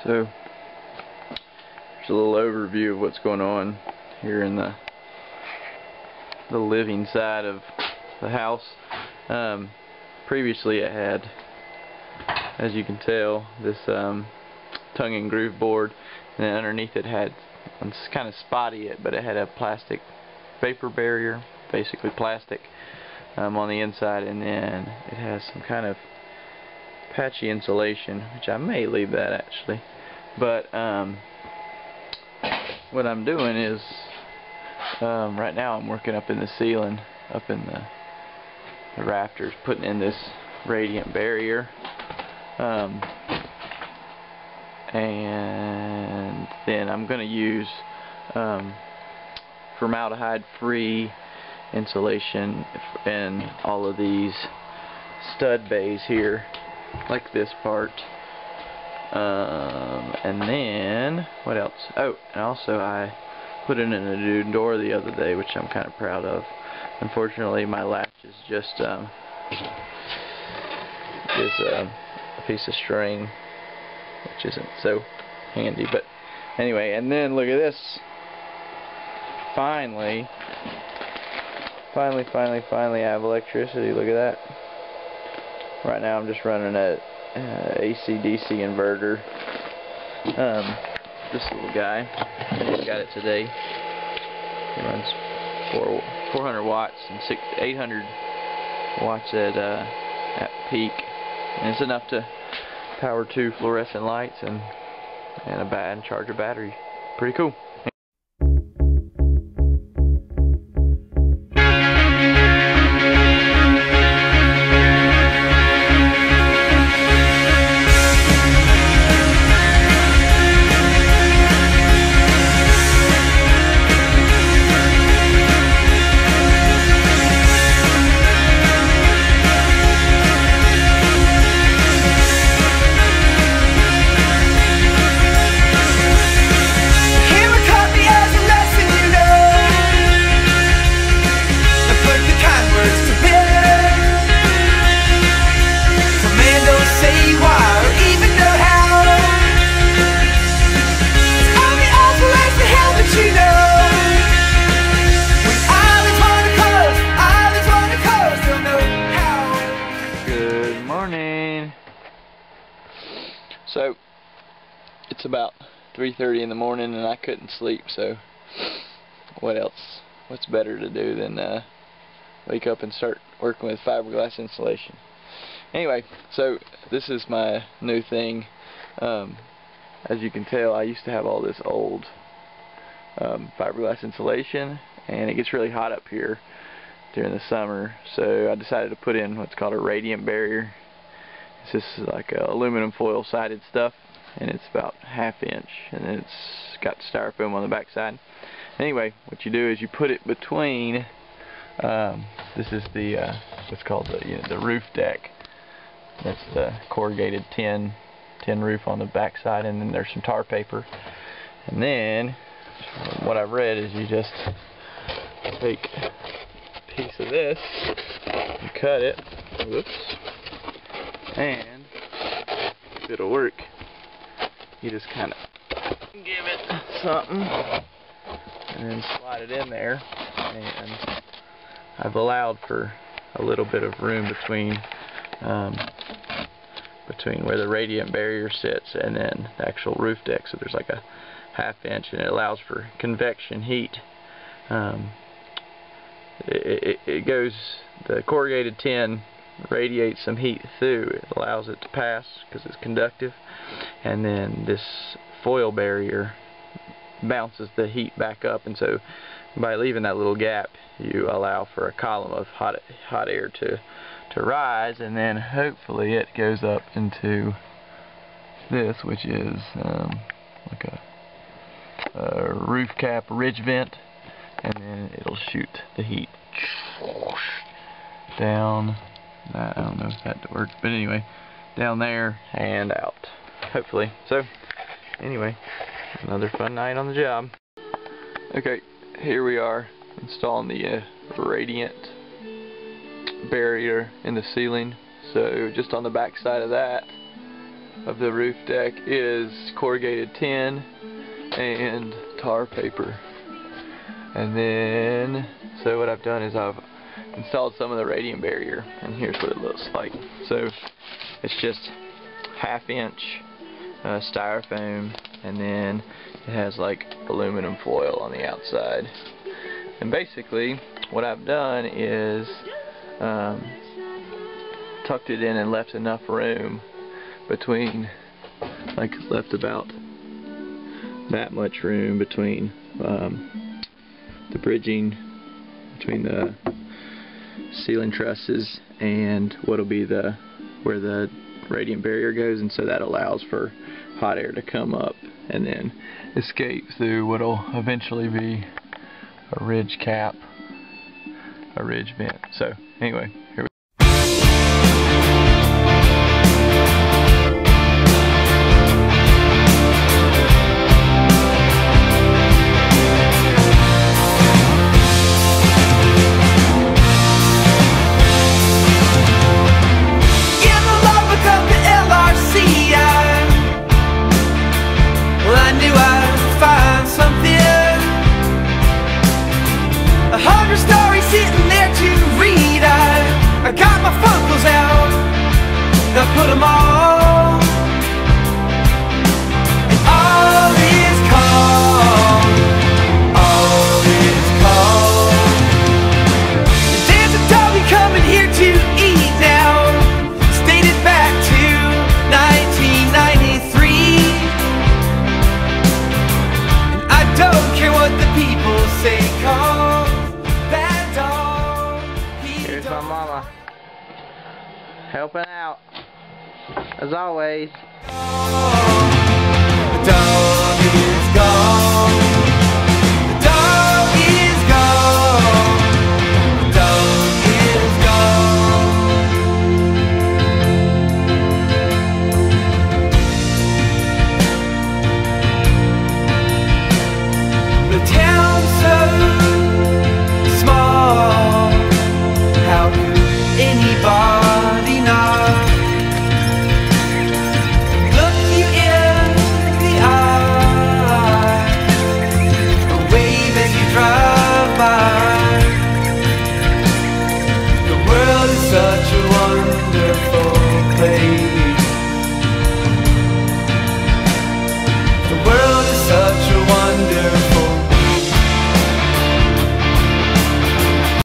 So there's a little overview of what's going on here in the living side of the house. Previously it had, as you can tell, this tongue and groove board, and then underneath it had, it's kind of spotty, but it had a plastic vapor barrier, basically plastic, on the inside, and then it has some kind of patchy insulation, which I may leave that actually. But what I'm doing is right now I'm working up in the ceiling, up in the rafters, putting in this radiant barrier, and then I'm going to use formaldehyde-free insulation in all of these stud bays here, like this part. And then what else? Oh, and also I put in a new door the other day, which I'm kind of proud of. Unfortunately, my latch is just a piece of string, which isn't so handy. But anyway, and then look at this. Finally, I have electricity. Look at that. Right now I'm just running a AC/DC inverter. This little guy, I just got it today. It runs 400 watts and 800 watts at peak, and it's enough to power 2 fluorescent lights and charge a battery. Pretty cool. So it's about 3:30 in the morning and I couldn't sleep, so what else? What's better to do than wake up and start working with fiberglass insulation? Anyway, so this is my new thing. As you can tell, I used to have all this old fiberglass insulation, and it gets really hot up here during the summer, so I decided to put in what's called a radiant barrier. This is like aluminum foil sided stuff, and it's about 1/2 inch, and it's got styrofoam on the back side. Anyway, what you do is you put it between, this is the what's called the roof deck. That's the corrugated tin roof on the back side, and then there's some tar paper. And then what I've read is you just take a piece of this and cut it. Whoops. And it'll work. You just kind of give it something and then slide it in there, and I've allowed for a little bit of room between where the radiant barrier sits and then the actual roof deck, so there's like a 1/2 inch, and it allows for convection heat. The corrugated tin radiates some heat through. It allows it to pass because it's conductive, and then this foil barrier bounces the heat back up, and so by leaving that little gap you allow for a column of hot air to rise, and then hopefully it goes up into this, which is like a roof cap ridge vent, and then it'll shoot the heat down. I don't know if that worked, but anyway, down there and out, hopefully. So anyway, another fun night on the job. Okay, here we are installing the radiant barrier in the ceiling. So just on the back side of that, of the roof deck is corrugated tin and tar paper. And then, so what I've done is I've installed some of the radiant barrier, and here's what it looks like. So it's just 1/2 inch styrofoam, and then it has like aluminum foil on the outside. And basically what I've done is tucked it in and left enough room between, like left about that much room between the bridging between the ceiling trusses and what'll be where the radiant barrier goes, and so that allows for hot air to come up and then escape through what'll eventually be a ridge cap, a ridge vent. So anyway, here we go. I got my Funkles out, I put them all, and all is calm, all is calm. There's a doggy coming here to eat now, stated back to 1993, and I don't care what the people say, 'cause that dog, here's my mama helping out, as always.